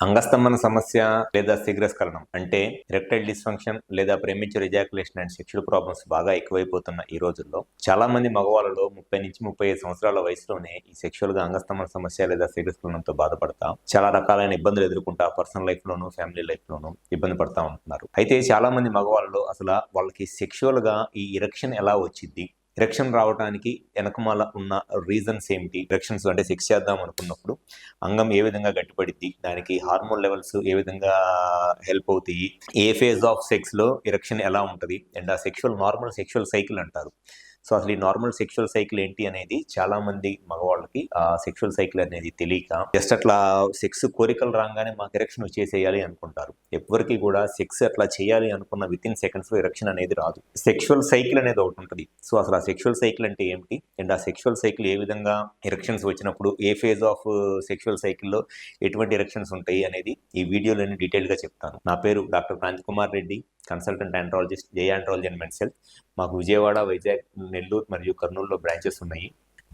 అంగస్తంభన సమస్య లేదా శీఘ్రస్ఖలనం అంటే ఎరెక్టైల్ డిస్ఫంక్షన్ లేదా premature ejaculation and sexual problems బాగా ఎక్కువైపోతున్న ఈ రోజుల్లో చాలా మంది మగవాళ్ళలో 30 నుంచి 35 సంవత్సరాల వయసులోనే ఈ సెక్షువల్ గా అంగస్తంభన సమస్య లేదా శీఘ్రస్ఖలనంతో బాధపడతా చాలా రకాలైన ఇబ్బందులు ఎదుర్కొంటా పర్సనల్ లైఫ్ లోను ఫ్యామిలీ లైఫ్ లోను ఇబ్బంది పడతా ఉంటున్నారు. అయితే చాలా మంది మగవాళ్ళలో అసలు వాళ్ళకి సెక్షువల్ గా ఈ ఇరెక్షన్ ఎలా వచ్చింది, ఎరెక్షన్ రావడానికి వెనకమాల ఉన్న రీజన్స్ ఏమిటి, ఎరెక్షన్స్ అంటే సెక్స్ చేద్దాం అనుకున్నప్పుడు అంగం ఏ విధంగా గట్టిపడిద్ది, దానికి హార్మోన్ లెవెల్స్ ఏ విధంగా హెల్ప్ అవుతాయి, ఏ ఫేజ్ ఆఫ్ సెక్స్ లో ఎరెక్షన్ ఎలా ఉంటుంది అండ్ ఆ నార్మల్ సెక్షువల్ సైకిల్ అంటారు. సో అసలు ఈ నార్మల్ సెక్షువల్ సైకిల్ ఏంటి అనేది చాలా మంది మగవాళ్ళకి ఆ సెక్షువల్ సైకిల్ అనేది తెలియక జస్ట్ అట్లా సెక్స్ కోరికలు రాగానే మాకు ఎరెక్షన్ వచ్చేసేయాలి అనుకుంటారు. ఎవరికి కూడా సెక్స్ అట్లా చేయాలి అనుకున్న విత్ ఇన్ సెకండ్స్ లో ఎరెక్షన్ అనేది రాదు. సెక్షువల్ సైకిల్ అనేది ఒకటి ఉంటుంది. సో అసలు ఆ సెక్షువల్ సైకిల్ అంటే ఏమిటి అండ్ ఆ సెక్షువల్ సైకిల్ ఏ విధంగా ఎరెక్షన్స్ వచ్చినప్పుడు ఏ ఫేజ్ ఆఫ్ సెక్షువల్ సైకిల్లో ఎటువంటి ఎరెక్షన్స్ ఉంటాయి అనేది ఈ వీడియోలో డీటెయిల్ గా చెప్తాను. నా పేరు doctor Kranthi Kumar Reddy, consultant andrologist, J andrology and men's health. మాకు విజయవాడ, వైజాగ్, నెల్లూరు మరియు కర్నూలులో బ్రాంచెస్ ఉన్నాయి.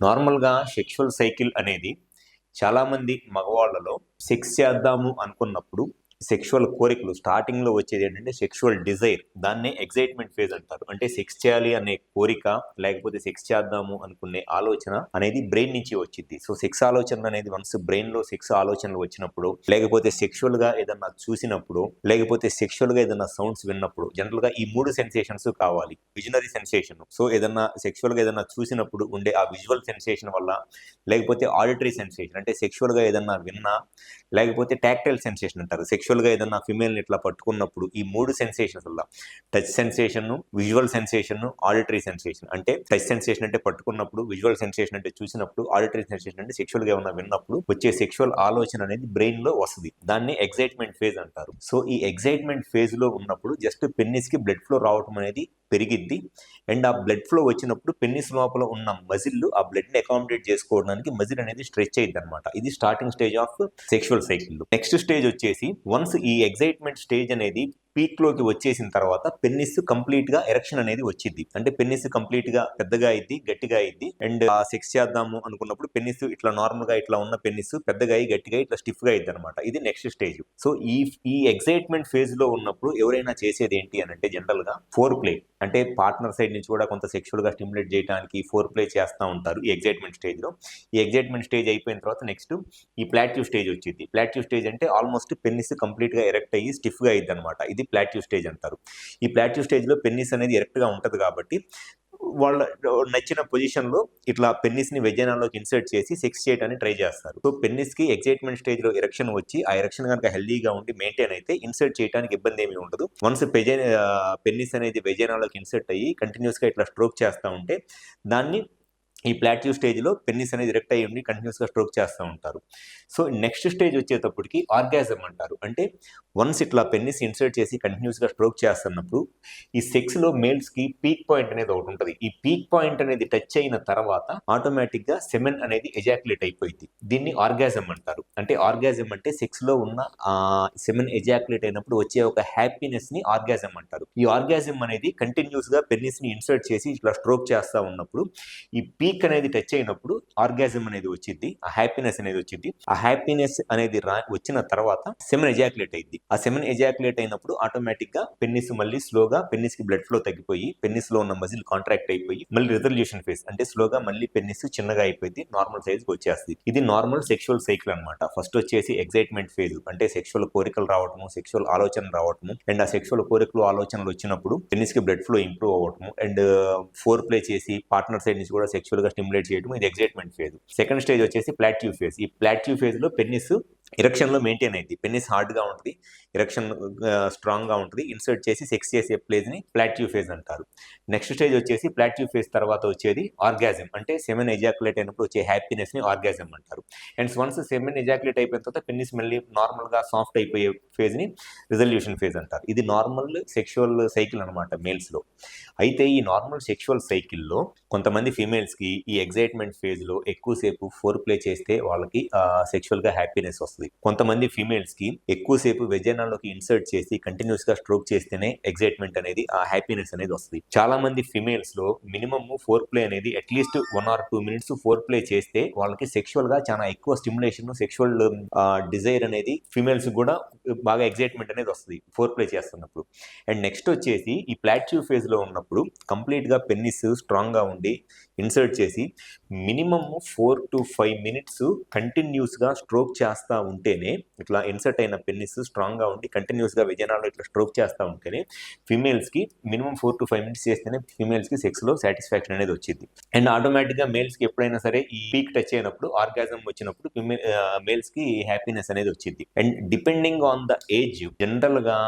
నార్మల్గా సెక్షువల్ సైకిల్ అనేది చాలామంది మగవాళ్ళలో సెక్స్ చేద్దాము అనుకున్నప్పుడు సెక్షువల్ కోరికలు స్టార్టింగ్ లో వచ్చేది ఏంటంటే సెక్షువల్ డిజైర్, దాన్నే ఎగ్జైట్మెంట్ ఫేజ్ అంటారు. అంటే సెక్స్ చేయాలి అనే కోరిక లేకపోతే సెక్స్ చేద్దాము అనుకునే ఆలోచన అనేది బ్రెయిన్ నుంచి వచ్చింది. సో సెక్స్ ఆలోచన అనేది వన్స్ బ్రెయిన్ లో సెక్స్ ఆలోచనలు వచ్చినప్పుడు, లేకపోతే సెక్షువల్ గా ఏదన్నా చూసినప్పుడు, లేకపోతే సెక్షువల్ గా ఏదైనా సౌండ్స్ విన్నప్పుడు, జనరల్ గా ఈ 3 సెన్సేషన్స్ కావాలి. విజనరీ సెన్సేషన్, సో ఏదన్నా సెక్షువల్ గా ఏదన్నా చూసినప్పుడు ఉండే ఆ విజువల్ సెన్సేషన్ వల్ల, లేకపోతే ఆడిటరీ సెన్సేషన్ అంటే సెక్షువల్ గా ఏదన్నా విన్నా, లేకపోతే టాక్టైల్ సెన్సేషన్ అంటారు. సెక్షువల్ గా ఏదన్నా ఫిమేల్ ని ఇట్లా పట్టుకున్నప్పుడు ఈ 3 సెన్సేషన్స్ వల్ల touch sensation, visual sensation, auditory sensation. అంటే టచ్ సెన్సేషన్ అంటే పట్టుకున్నప్పుడు, విజువల్ సెన్సేషన్ అంటే చూసినప్పుడు, ఆడిటరీ సెన్సేషన్ అంటే సెక్షువల్ గా ఏమన్నా విన్నప్పుడు వచ్చే సెక్షువల్ ఆలోచన అనేది బ్రెయిన్ లో వస్తుంది. దాన్ని ఎగ్జైట్మెంట్ ఫేజ్ అంటారు. సో ఈ ఎగ్జైట్మెంట్ ఫేజ్ లో ఉన్నప్పుడు జస్ట్ పెన్నిస్ కి బ్లడ్ ఫ్లో రావటం అనేది పెరిగిద్ది అండ్ ఆ బ్లడ్ ఫ్లో వచ్చినప్పుడు పెన్నిస్ లోపల ఉన్న మజిల్ ఆ బ్లడ్ ని అకామిడేట్ చేసుకోవడానికి మజిల్ అనేది స్ట్రెచ్ అయ్యింది అనమాట. ఇది starting stage of sexual cycle. Next stage వచ్చేసి వన్స్ ఈ ఎగ్జైట్మెంట్ స్టేజ్ అనేది పీక్ లోకి వచ్చేసిన తర్వాత పెన్నిస్ కంప్లీట్ గా ఎరెక్షన్ అనేది వచ్చింది. అంటే పెన్నిస్ కంప్లీట్ గా పెద్దగా అయింది, గట్టిగా అయింది అండ్ ఆ సెక్స్ చేద్దాము అనుకున్నప్పుడు పెన్నిస్ ఇట్లా నార్మల్ గా ఇట్లా ఉన్న పెన్నిస్ పెద్దగా అయ్యి గట్టిగా ఇట్లా స్టిఫ్ గా అయింది అనమాట. ఇది నెక్స్ట్ స్టేజ్. సో ఈ ఎగ్జైట్మెంట్ ఫేజ్ లో ఉన్నప్పుడు ఎవరైనా చేసేది ఏంటి అని అంటే జనరల్ గా ఫోర్ ప్లే, అంటే పార్ట్నర్ సైడ్ నుంచి కూడా కొంత సెక్షువల్ గా స్టిమ్యులేట్ చేయడానికి ఫోర్ ప్లే చేస్తూ ఉంటారు ఈ ఎగ్జైట్మెంట్ స్టేజ్ లో. ఈ ఎగ్జైట్మెంట్ స్టేజ్ అయిపోయిన తర్వాత నెక్స్ట్ ఈ ప్లాట్యూ స్టేజ్ వచ్చింది. ప్లాట్యూ స్టేజ్ అంటే ఆల్మోస్ట్ పెన్నిస్ కంప్లీట్ గా ఎరెక్ట్ అయ్యి స్టిఫ్ గా అయింది అనమాట. ఇది ప్లాట్యూ స్టేజ్ అంటారు. ఈ ప్లాట్యూ స్టేజ్ లో పెన్నిస్ అనేది ఎరెక్ట్ గా ఉంటది కాబట్టి వాళ్ళ నచ్చిన పొజిషన్ లో ఇట్లా పెన్నిస్ ని వెజైనాలోకి ఇన్సర్ట్ చేసి సెక్స్ చేయడానికి ట్రై చేస్తారు. సో పెన్నిస్ కి ఎగ్జైట్మెంట్ స్టేజ్ లో ఎరెక్షన్ వచ్చి ఆ ఎరెక్షన్ కనుక హెల్దీగా ఉండి మెయింటైన్ అయితే ఇన్సర్ట్ చేయడానికి ఇబ్బంది ఏమీ ఉండదు. వన్స్ పెన్నిస్ అనేది వెజైనాలోకి ఇన్సర్ట్ అయ్యి కంటిన్యూస్ గా ఇట్లా స్ట్రోక్ చేస్తూ ఉంటే దాన్ని ఈ ప్లాట్యూ స్టేజ్లో పెన్నిస్ అనేది ఎరెక్ట్ అయ్యి ఉండి కంటిన్యూస్గా స్ట్రోక్ చేస్తూ ఉంటారు. సో నెక్స్ట్ స్టేజ్ వచ్చేటప్పటికి ఆర్గాజం అంటారు. అంటే వన్స్ ఇట్లా పెన్నిస్ ఇన్సర్ట్ చేసి కంటిన్యూస్గా స్ట్రోక్ చేస్తున్నప్పుడు ఈ సెక్స్లో మేల్స్కి పీక్ పాయింట్ అనేది ఒకటి ఉంటుంది. ఈ పీక్ పాయింట్ అనేది టచ్ అయిన తర్వాత ఆటోమేటిక్గా సెమెన్ అనేది ఎజాక్యులేట్ అయిపోయింది. దీన్ని ఆర్గాజం అంటారు. అంటే ఆర్గాజం అంటే సెక్స్లో ఉన్న సెమెన్ ఎజాక్యులేట్ అయినప్పుడు వచ్చే ఒక హ్యాపీనెస్ని ఆర్గాజం అంటారు. ఈ ఆర్గాజం అనేది కంటిన్యూస్గా పెన్నిస్ని ఇన్సర్ట్ చేసి ఇట్లా స్ట్రోక్ చేస్తూ ఉన్నప్పుడు ఈ పీక్ అనేది టచ్ అయినప్పుడు ఆర్గాజం అనేది వచ్చింది, ఆ హ్యాపీనెస్ అనేది వచ్చింది. ఆ హ్యాపీనెస్ అనేది వచ్చిన తర్వాత సెమెన్ ఎజాక్యులేట్ అయింది. ఆ సెమెన్ ఎజాక్యులేట్ అయినప్పుడు ఆటోమేటిక్ గా పెన్నిస్ మళ్ళీ స్లోగా పెన్నిస్ కి బ్లడ్ ఫ్లో తగ్గిపోయి పెన్నిస్ లో ఉన్న మజిల్ కాంట్రాక్ట్ అయిపోయి మళ్ళీ రిజల్యూషన్ ఫేజ్ అంటే స్లోగా మళ్ళీ పెన్నిస్ చిన్నగా అయిపోయింది, నార్మల్ సైజ్ కి వచ్చేస్తుంది. ఇది నార్మల్ సెక్షువల్ సైకిల్ అనమాట. ఫస్ట్ వచ్చేసి ఎగ్జైట్మెంట్ ఫేజ్ అంటే సెక్షువల్ కోరికలు రావటము, సెక్షువల్ ఆలోచనలు రావటము అండ్ ఆ సెక్షువల్ కోరికలు ఆలోచనలు వచ్చినప్పుడు పెన్నిస్ కి బ్లడ్ ఫ్లో ఇంప్రూవ్ అవ్వటము అండ్ ఫోర్ ప్లే చేసి పార్ట్నర్ సైడ్ నుంచి కూడా సెక్షువల్ గా స్టిమ్యులేట్ చేయడం, ఇది ఎగ్జైట్మెంట్ ఫేజ్. సెకండ్ స్టేజ్ వచ్చేసి ప్లాట్యూ ఫేజ్. ఈ ప్లాట్యూ ఫేజ్ లో పెన్నిస్ ఎరెక్షన్ లో మెయింటైన్ అయింది. పెన్నిస్ హార్డ్ గా ఉంటుంది, ఎరెక్షన్ స్ట్రాంగ్ గా ఉంటుంది. ఇన్సర్ట్ చేసి సెక్స్ చేసే ప్లేస్ ని ప్లాట్యూ ఫేజ్ అంటారు. నెక్స్ట్ స్టేజ్ వచ్చేసి ప్లాట్యూ ఫేజ్ తర్వాత వచ్చేది ఆర్గాజం. అంటే సెమెన్ ఎజాక్యులేట్ అయినప్పుడు వచ్చే హ్యాపీనెస్ ని ఆర్గాజం అంటారు. అండ్ వన్స్ సెమెన్ ఎజాక్యులేట్ అయిపోయిన తర్వాత పెన్నిస్ మళ్ళీ నార్మల్ గా సాఫ్ట్ అయిపోయే ఫేజ్ ని రిజల్యూషన్ ఫేజ్ అంటారు. ఇది నార్మల్ సెక్షువల్ సైకిల్ అనమాట మేల్స్ లో. అయితే ఈ నార్మల్ సెక్షువల్ సైకిల్లో కొంతమంది ఫీమేల్స్ కి ఈ ఎగ్జైట్మెంట్ ఫేజ్ లో ఎక్కువసేపు ఫోర్ ప్లే చేస్తే వాళ్ళకి సెక్షువల్ గా హ్యాపీనెస్ వస్తుంది. కొంతమంది ఫీమేల్స్ కి ఎక్కువసేపు వెజైనాలోకి ఇన్సర్ట్ చేసి కంటిన్యూస్ గా స్ట్రోక్ చేస్తేనే ఎగ్జైట్మెంట్ అనేది ఆ హ్యాపీనెస్ అనేది వస్తుంది. చాలా మంది ఫీమేల్స్ లో మినిమమ్ ఫోర్ ప్లే అనేది at least 1 or 2 minutes four play చేస్తే వాళ్ళకి సెక్షువల్ గా చాలా ఎక్కువ స్టిమ్యులేషన్, సెక్షువల్ డిజైర్ అనేది ఫీమేల్స్ కూడా బాగా ఎగ్జైట్మెంట్ అనేది వస్తుంది ఫోర్ ప్లే చేస్తున్నప్పుడు. అండ్ నెక్స్ట్ వచ్చేసి ఈ ప్లాట్యూ ఫేజ్ లో ఉన్నప్పుడు కంప్లీట్ గా పెన్నిస్ స్ట్రాంగ్ గా ఉండి ఇన్సర్ట్ చేసి మినిమమ్ 4 to 5 minutes కంటిన్యూస్ గా స్ట్రోక్ చేస్తా ఉంటేనే, ఇట్లా ఇన్సర్ట్ అయిన పెన్నిస్ స్ట్రాంగ్ గా ఉండి కంటిన్యూస్ గా విజయనాల్లో ఇట్లా స్ట్రోక్ చేస్తా ఉంటేనే ఫీమేల్స్ కి మినిమం 4 to 5 minutes చేస్తేనే ఫీమేల్స్ కి సెక్స్ లో సాటిస్ఫాక్షన్ అనేది వచ్చింది. అండ్ ఆటోమేటిక్ గా మేల్స్ కి ఎప్పుడైనా సరే ఈ పీక్ టచ్ అయినప్పుడు, ఆర్గాజం వచ్చినప్పుడు మేల్స్ కి హ్యాపీనెస్ అనేది వచ్చింది. And depending on the age, general గా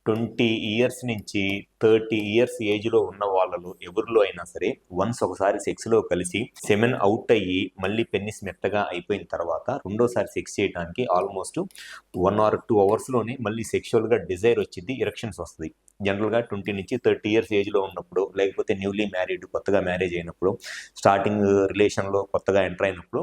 20 years నుంచి 30 years ఏజ్ లో ఉన్న వాళ్ళలో ఎవరిలో అయినా సరే వన్స్ ఒకసారి సెక్స్ లో కలిసి సెమెన్ అవుట్ అయ్యి మళ్ళీ పెన్నిస్ మెత్తగా అయిపోయిన తర్వాత రెండోసారి సెక్స్ చేయడానికి ఆల్మోస్ట్ 1 or 2 hours లోనే మళ్ళీ సెక్షువల్ గా డిజైర్ వచ్చింది, ఎరక్షన్స్ వస్తుంది. జనరల్ గా 20 నుంచి 30 years ఏజ్ లో ఉన్నప్పుడు, లేకపోతే న్యూలీ మ్యారీడ్, కొత్తగా మ్యారేజ్ అయినప్పుడు, స్టార్టింగ్ రిలేషన్ లో కొత్తగా ఎంటర్ అయినప్పుడు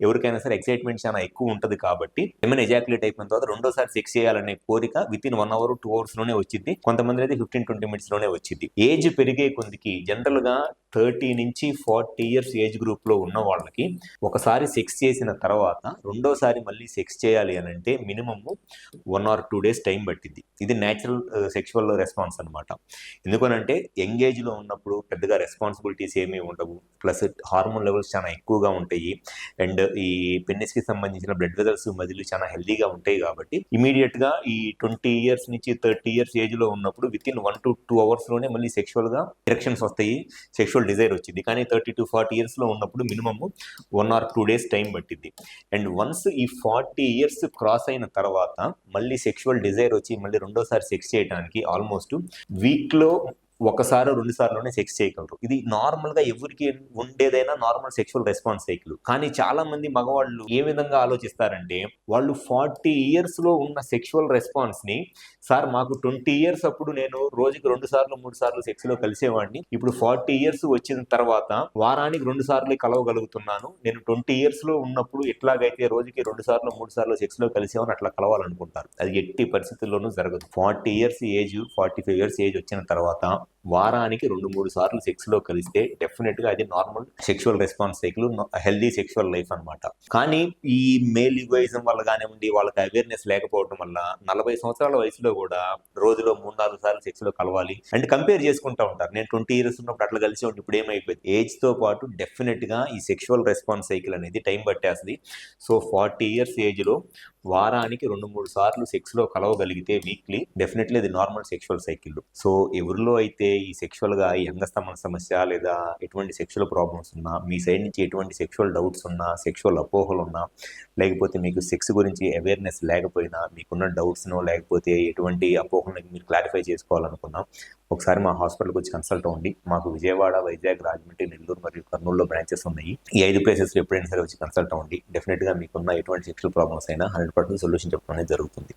ఎవరికైనా సరే ఎక్సైట్మెంట్ చాలా ఎక్కువ ఉంటుంది. కాబట్టి ఏమైనా ఎజాక్యులేట్ అయిపోయిన తర్వాత రెండోసారి సెక్స్ చేయాలనే కోరిక విత్ ఇన్ 1 hour 2 hours లోనే వచ్చింది. కొంతమంది అయితే 15-20 minutes లోనే వచ్చింది. ఏజ్ పెరిగే కొద్దికి జనరల్ గా 30 నుంచి 40 years ఏజ్ గ్రూప్ లో ఉన్న వాళ్ళకి ఒకసారి సెక్స్ చేసిన తర్వాత రెండోసారి మళ్ళీ సెక్స్ చేయాలి అని అంటే మినిమమ్ 1 or 2 days టైం పట్టింది. ఇది న్యాచురల్ సెక్షువల్ రెస్పాన్స్ అనమాట. ఎందుకనంటే యంగ్ ఏజ్ లో ఉన్నప్పుడు పెద్దగా రెస్పాన్సిబిలిటీస్ ఏమీ ఉండవు, ప్లస్ హార్మోన్ లెవెల్స్ చాలా ఎక్కువగా ఉంటాయి. అండ్ ఈ పెన్నిస్ కి సంబంధించిన బ్లడ్ వెజల్స్ మజిలు చాలా హెల్దీగా ఉంటాయి. కాబట్టి ఇమీడియట్ గా ఈ 20 years నుంచి 30 years ఏజ్ లో ఉన్నప్పుడు విత్ ఇన్ 1 to 2 hours లోనే మళ్ళీ సెక్షువల్ గా ఎరెక్షన్స్ వస్తాయి, సెక్షువల్ డిజైర్ వచ్చింది. కానీ 30 to 40 years లో ఉన్నప్పుడు మినిమమ్ 1 or 2 days టైం పట్టింది. అండ్ వన్స్ ఈ 40 years క్రాస్ అయిన తర్వాత మళ్ళీ సెక్షువల్ డిజైర్ వచ్చి మళ్ళీ రెండోసారి సెక్స్ చేయడానికి ఆల్మోస్ట్ వీక్ లో ఒకసారి 2 సార్లునే సెక్స్ చేయగలరు. ఇది నార్మల్ గా ఎవరికి ఉండేదైనా నార్మల్ సెక్షువల్ రెస్పాన్స్ సైకిల్. కానీ చాలా మంది మగవాళ్ళు ఏ విధంగా ఆలోచిస్తారంటే, వాళ్ళు 40 years లో ఉన్న సెక్షువల్ రెస్పాన్స్ ని, సార్ మాకు 20 years అప్పుడు నేను రోజుకి 2 సార్లు 3 సార్లు సెక్స్ లో కలిసేవాడిని, ఇప్పుడు 40 years వచ్చిన తర్వాత వారానికి 2 సార్లు కలవగలుగుతున్నాను, నేను 20 years లో ఉన్నప్పుడు ఎట్లాగైతే రోజుకి 2 సార్లు 3 సార్లు సెక్స్ లో కలిసేవాడిని అట్లా కలవాలనుకుంటారు. అది ఎట్టి పరిస్థితుల్లోనూ జరగదు. 40 years ఏజ్, 45 years ఏజ్ వచ్చిన తర్వాత వారానికి 2-3 సార్లు సెక్స్ లో కలిస్తే డెఫినెట్ గా అది normal sexual response cycle, healthy sexual life అనమాట. కానీ ఈ మేల్ ఈగోయిజం వల్ల కానివ్వండి, వాళ్ళకి అవేర్నెస్ లేకపోవడం వల్ల 40 సంవత్సరాల వయసులో కూడా రోజులో 3-4 సార్లు సెక్స్ లో కలవాలి అండ్ కంపేర్ చేసుకుంటా ఉంటారు. నేను 20 years ఉన్నప్పుడు అట్లా కలిసి ఉంటే ఇప్పుడు ఏమైపోయింది. ఏజ్ తో పాటు డెఫినెట్ గా ఈ సెక్షువల్ రెస్పాన్స్ సైకిల్ అనేది టైం పట్టేస్తుంది. సో 40 years ఏజ్ లో వారానికి 2-3 సార్లు సెక్స్ లో కలవగలిగితే వీక్లీ, డెఫినెట్లీ అది నార్మల్ సెక్షువల్ సైకిల్. సో ఎవరిలో అయితే ఈ సెక్షువల్ గా ఈ అంగస్తంభన సమస్య లేదా ఎటువంటి సెక్షువల్ ప్రాబ్లమ్స్ ఉన్నా, మీ సైడ్ నుంచి ఎటువంటి సెక్షువల్ డౌట్స్ ఉన్నా, సెక్షువల్ అపోహలు ఉన్నా, లేకపోతే మీకు సెక్స్ గురించి అవేర్నెస్ లేకపోయినా, మీకున్న డౌట్స్నో లేకపోతే ఎటువంటి అపోహలను మీరు క్లారిఫై చేసుకోవాలనుకున్నా, ఒకసారి మా హాస్పిటల్కి వచ్చి కన్సల్ట్ అవ్వండి. మాకు విజయవాడ, వైజాగ్, రాజమండ్రి, నెల్లూరు మరియు కర్నూలులో బ్రాంచెస్ ఉన్నాయి. ఈ 5 places ఎప్పుడైనా సరే వచ్చి కన్సల్ట్ అవ్వండి. డెఫినెట్ గా మీకున్న ఎటువంటి సెక్షువల్ ప్రాబ్లమ్స్ అయినా 100% సొల్యూషన్ చెప్పడం అనేది జరుగుతుంది.